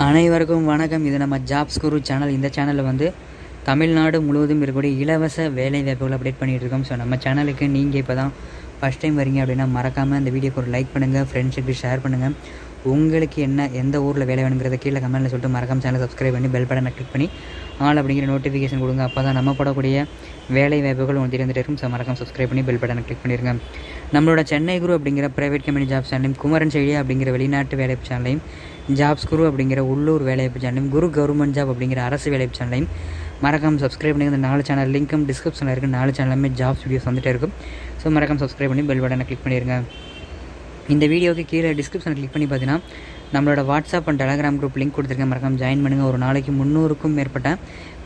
அனைவருக்கும் வணக்கம். இது நம்ம ஜாப்ஸ் குரு சேனல். இந்த சேனலில் வந்து தமிழ்நாடு முழுவதும் இருக்கக்கூடிய இலவச வேலை வாய்ப்புகள் அப்டேட் பண்ணிகிட்டு இருக்கோம். ஸோ நம்ம சேனலுக்கு நீங்கள் இப்போ தான் ஃபஸ்ட் டைம் வரீங்க அப்படின்னா மறக்காமல் இந்த வீடியோக்கு ஒரு லைக் பண்ணுங்கள், ஃப்ரெண்ட்ஸுக்கு ஷேர் பண்ணுங்கள். உங்களுக்கு எந்த ஊரில் வேலை வேணுங்கிறத கீழே கமெண்ட்டில் சொல்லிட்டு மறக்காம சேனலை சப்ஸ்கிரைப் பண்ணி பெல் பட்டனை கிளிக் பண்ணி ஆல் அப்படிங்கிற நோட்டிஃபிகேஷன் கொடுங்க. அப்போ தான் நம்ம போடக்கூடிய வேலை வாய்ப்புகள் உங்களுக்கு தெரிந்துட்டு இருக்கும். ஸோ மறக்காம சப்ஸ்கிரைப் பண்ணி பெல் பட்டனை கிளிக் பண்ணிடுங்க. நம்மளோட சென்னை குரு அப்படிங்கிற ப்ரைவேட் கம்பெனி ஜாப் சேனலையும், குமரன் செய்தியா அப்படிங்கிற வெளிநாட்டு வேலைவாய்ப்பு சேனலையும், ஜாப்ஸ் குரு அப்படிங்கிற உள்ளூர் வேலைவாய்ப்பு சேனலையும், குரு கவர்மெண்ட் ஜாப் அப்படிங்கிற அரசு வேலைவாய்ப்பு சேனலையும் மறக்காம சப்ஸ்கிரைப் பண்ணி இந்த 4 சேனல் லிங்க்கும் டிஸ்கிரிப்ஷனில் இருக்குது. 4 சேனலுமே ஜாப்ஸ் வீடியோஸ் வந்துகிட்டே இருக்கும். ஸோ மறக்காம சப்ஸ்கிரைப் பண்ணி பெல் பட்டனை கிளிக் பண்ணிடுங்க. இந்த வீடியோவுக்கு கீழே டிஸ்கிரிப்ஷனை கிளிக் பண்ணி பார்த்தீங்கன்னா நம்மளோட WhatsApp and Telegram group link கொடுத்துருக்கேன். மறக்காம ஜாயின் பண்ணுங்கள். ஒரு நாளைக்கு 300க்கும் மேற்பட்ட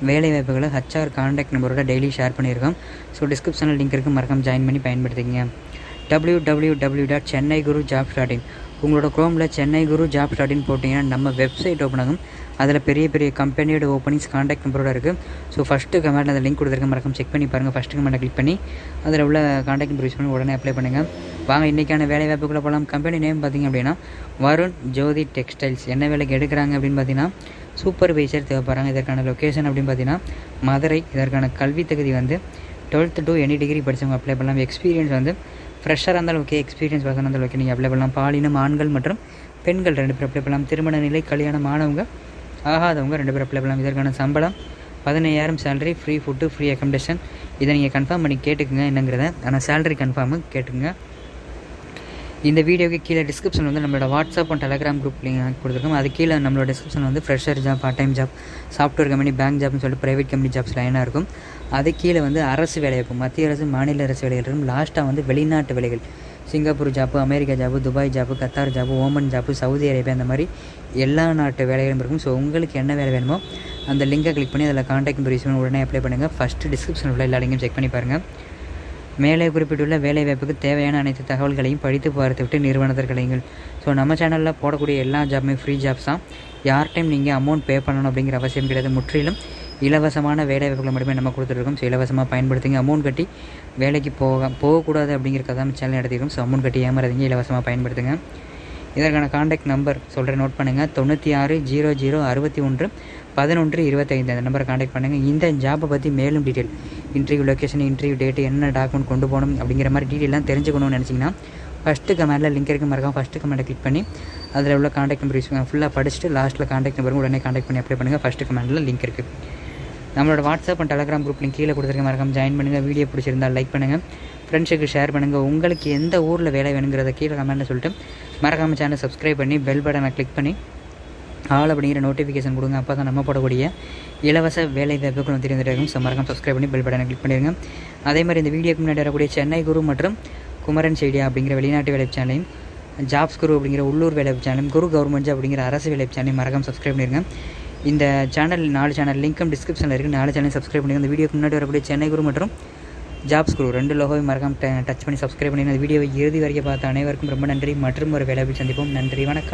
வேலை வாய்ப்புகளை ஹச்ஆர் கான்டாக்ட் நம்பரோட டெய்லி ஷேர் பண்ணியிருக்கோம். ஸோ டிஸ்கிரிப்ஷனில் லிங்க் இருக்குது, மறக்காம ஜாயின் பண்ணி பயன்படுத்திக்கங்க. www.chennaiGuruJobs.in உங்களோட க்ரோமில் சென்னை குரு ஜாப்ஸ்.in போட்டிங்கன்னா நம்ம வெப்சைட் ஓப்பன் ஆகும். அதில் பெரிய பெரிய கம்பெனியோட ஓப்பனிங்ஸ் கான்டாக்ட் நம்பரோட இருக்குது. ஸோ ஃபஸ்ட்டு கமெண்ட்டில் அந்த லிங்க் கொடுத்துருக்கேன், மறக்காம செக் பண்ணி பாருங்கள். ஃபஸ்ட்டு கமெண்ட்டை கிளிக் பண்ணி அதில் உள்ள கான்டாக்ட் நம்பர் யூஸ் பண்ணி உடனே அப்ளை பண்ணுங்கள். வாங்க இன்றைக்கான வேலை வாய்ப்புக்குள்ளே போகலாம். கம்பெனி நேம் பார்த்திங்க அப்படின்னா வருண் ஜோதி டெக்ஸ்டைல்ஸ். என்ன வேலைக்கு எடுக்கிறாங்க அப்படின்னு பார்த்தீங்கன்னா சூப்பர்வைசர் தேவைப்படுறாங்க. இதற்கான லொக்கேஷன் அப்படின்னு பார்த்தீங்கன்னா மதுரை. இதற்கான கல்வி தகுதி வந்து 12th to any டிகிரி படித்தவங்க அப்ளை பண்ணலாம். எக்ஸ்பீரியன்ஸ் வந்து ஃப்ரெஷ்ஷாக இருந்தாலும் ஓகே, எக்ஸ்பீரியன்ஸ் பர்சனாக இருந்தாலும் ஓகே, நீங்கள் அப்ளை பண்ணலாம். பாலினம் ஆண்கள் மற்றும் பெண்கள் 2 பேர் அப்ளை பண்ணலாம். திருமண நிலை கல்யாணம் ஆனவங்க ஆகாதவங்க 2 பேர் அப்ளை பண்ணலாம். இதற்கான சம்பளம் 15,000 salary, free food, free accommodation. இதை நீங்கள் கன்ஃபார்ம் பண்ணி கேட்டுக்குங்க என்னங்கிறத. ஆனால் சேலரி கன்ஃபார்மு கேட்டுக்குங்க. இந்த வீடியோக்கு கீழே டிஸ்கிரிப்ஷன் வந்து நம்மளோட WhatsApp and Telegram group link கொடுத்துருக்கோம். அது கீழே நம்மளோட டிஸ்கிரிப்ஷன் வந்து fresher job, part time job, software company, bank ஜாப்னு சொல்லிட்டு ப்ரைவேட் கம்பெனி ஜாப்ஸ் லைனாக இருக்கும். அது கீழே வந்து அரசு வேலைவாய்ப்பு, மத்திய அரசு, மாநில அரசு வேலைகள் இருக்கும். லாஸ்ட்டாக வந்து வெளிநாட்டு வேலைகள், Singapore job, America job, Dubai job, Qatar job, Oman job, Saudi Arabia, அந்த மாதிரி எல்லா நாட்டு வேலைகளும் இருக்கும். ஸோ உங்களுக்கு என்ன வேலை வேணுமோ அந்த லிங்கை கிளிக் பண்ணி அதில் கான்டாக்ட் நம்பர் யூஸ் பண்ணி உடனே அப்ளை பண்ணுங்கள். ஃபஸ்ட்டு டிஸ்கிரிப்ஷன் உள்ள எல்லா லிங்கையும் செக் பண்ணி பாருங்கள். மேலே குறிப்பிட்டுள்ள வேலை வாய்ப்புக்கு தேவையான அனைத்து தகவல்களையும் படித்து பார்த்து விட்டு நிறுவனத்திற்களையுங்கள். ஸோ நம்ம சேனலில் போடக்கூடிய எல்லா ஜாப்புமே ஃப்ரீ ஜாப்ஸ் தான். யார்டைம் நீங்கள் அமௌண்ட் பே பண்ணணும் அப்படிங்கிற அவசியம் கிடையாது. முற்றிலும் இலவசமான வேலை வாய்ப்புகளை மட்டுமே நம்ம கொடுத்துருக்கோம். ஸோ இலவசமாக பயன்படுத்துங்க. அமௌண்ட் கட்டி வேலைக்கு போகக்கூடாது அப்படிங்கிறக்காக தான் சேனல் நடத்திருக்கோம். ஸோ அமௌண்ட் கட்டி ஏமாறாதீங்க, இலவசமாக பயன்படுத்துங்க. இதற்கான கான்டாக்ட் நம்பர் சொல்கிறேன், நோட் பண்ணுங்கள். 9600611125 அந்த நம்பரை கான்டாக்ட் பண்ணுங்கள். இந்த ஜாப்பை பற்றி மேலும் detail, interview location, interview date, என்ன டாக்குமெண்ட் கொண்டு போகணும் அப்படிங்கிற மாதிரி டீட்டெயிலாம் தெரிஞ்சுக்கணும்னு நினச்சிங்கன்னா ஃபஸ்ட்டு கமெண்ட்டில் லிங்க் இருக்குது, மறக்காம ஃபஸ்ட்டு கமெண்ட்டை கிளிக் பண்ணி அதில் உள்ள கான்டாக்ட் நம்பர் யூஸ் பண்ணுங்கள். ஃபுல்லாக படிச்சுட்டு லாஸ்ட்டில் கான்டாக்ட் நம்பரும் உடனே கான்டாக்ட் பண்ணி அப்ளை பண்ணுங்கள். ஃபஸ்ட்டு கமெண்ட்டில் லிங்க் இருக்குது. நம்மளோட WhatsApp and Telegram group link கீழே கொடுத்துருக்க, மறக்காம ஜாயின் பண்ணுங்கள். வீடியோ பிடிச்சிருந்தால் லைக் பண்ணுங்கள், ஃப்ரெண்ட்ஸுக்கு ஷேர் பண்ணுங்கள். உங்களுக்கு எந்த ஊரில் வேலை வேணுங்கிறத கீழே கமெண்ட்டில் சொல்லிட்டு மறக்காம சேனலை சப்ஸ்கிரைப் பண்ணி பெல் பட்டனை கிளிக் பண்ணி ஆல் அப்படிங்கிற நோட்டிஃபிகேஷன் கொடுங்க. அப்போ தான் நம்ம போடக்கூடிய இலவச வேலை வாய்ப்புகள் தெரிந்துட்டு இருக்கும். ஸோ மறக்காம சப்ஸ்கிரைப் பண்ணி பெல் பட்டனை கிளிக் பண்ணிடுங்க. அதே மாதிரி இந்த வீடியோக்கு முன்னாடி வரக்கூடிய சென்னை குரு மற்றும் குமரன் செய்தியா அப்படிங்கிற வெளிநாட்டு வேலைவாய்ப்பு சேனலையும், ஜாப்ஸ் குரு அப்படிங்கிற உள்ளூர் வேலைவாய்ப்பு சேனலையும், குரு கவர்மெண்ட் ஜாப் அப்படிங்கிற அரசு வேலைவாய்ப்பு சேனலையும் மறக்காம சப்ஸ்கிரைப் பண்ணிடுங்க. இந்த சேனல் 4 சேனல் லிங்க்கும் டிஸ்கிரிப்ஷனில் இருக்குது. 4 சேனல் சப்ஸ்கிரைப் பண்ணிடுங்க. இந்த வீடியோக்கு முன்னாடி வரக்கூடிய சென்னை குரு மற்றும் ஜாப்ஸ் குரு 2 லோகோவை மறக்காம டச் பண்ணி சப்ஸ்கிரைப் பண்ணிடுங்க. இந்த வீடியோவை இறுதி வரைக்கும் பார்த்த அனைவருக்கும் ரொம்ப நன்றி. மற்றும் ஒரு வேலைவாய்ப்பில் சந்திப்போம். நன்றி, வணக்கம்.